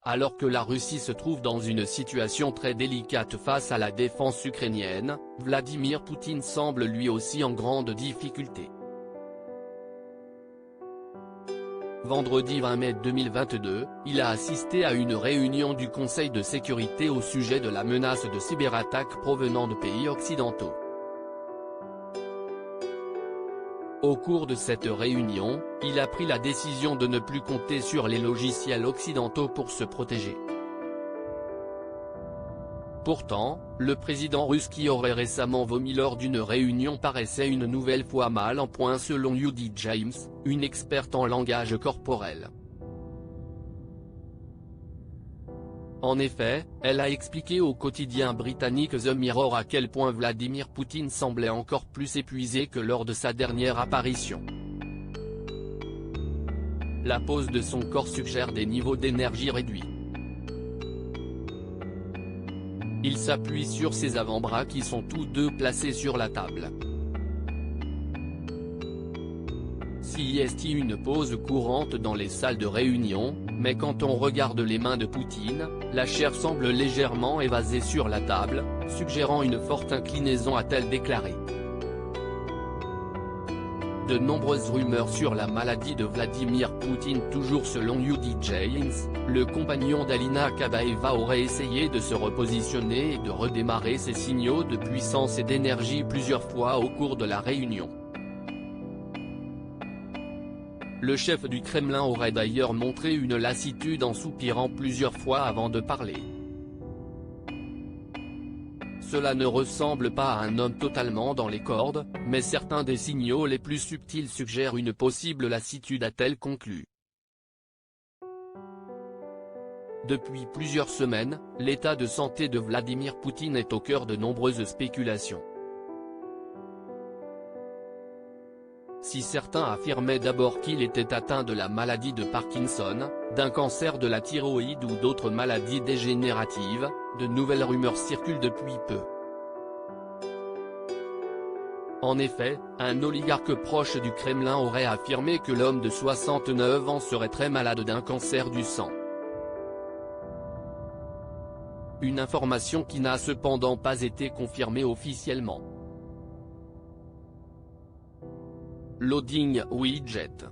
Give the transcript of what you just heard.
Alors que la Russie se trouve dans une situation très délicate face à la défense ukrainienne, Vladimir Poutine semble lui aussi en grande difficulté. Vendredi 20 mai 2022, il a assisté à une réunion du Conseil de sécurité au sujet de la menace de cyberattaques provenant de pays occidentaux. Au cours de cette réunion, il a pris la décision de ne plus compter sur les logiciels occidentaux pour se protéger. Pourtant, le président russe qui aurait récemment vomi lors d'une réunion paraissait une nouvelle fois mal en point selon Judy James, une experte en langage corporel. En effet, elle a expliqué au quotidien britannique The Mirror à quel point Vladimir Poutine semblait encore plus épuisé que lors de sa dernière apparition. La pose de son corps suggère des niveaux d'énergie réduits. Il s'appuie sur ses avant-bras qui sont tous deux placés sur la table. C'est une pose courante dans les salles de réunion, mais quand on regarde les mains de Poutine, la chair semble légèrement évasée sur la table, suggérant une forte inclinaison, a-t-elle déclaré. De nombreuses rumeurs sur la maladie de Vladimir Poutine. Toujours selon Judy James, le compagnon d'Alina Kabaeva aurait essayé de se repositionner et de redémarrer ses signaux de puissance et d'énergie plusieurs fois au cours de la réunion. Le chef du Kremlin aurait d'ailleurs montré une lassitude en soupirant plusieurs fois avant de parler. Cela ne ressemble pas à un homme totalement dans les cordes, mais certains des signaux les plus subtils suggèrent une possible lassitude, a-t-elle conclu. Depuis plusieurs semaines, l'état de santé de Vladimir Poutine est au cœur de nombreuses spéculations. Si certains affirmaient d'abord qu'il était atteint de la maladie de Parkinson, d'un cancer de la thyroïde ou d'autres maladies dégénératives, de nouvelles rumeurs circulent depuis peu. En effet, un oligarque proche du Kremlin aurait affirmé que l'homme de 69 ans serait très malade d'un cancer du sang. Une information qui n'a cependant pas été confirmée officiellement. Loading widget.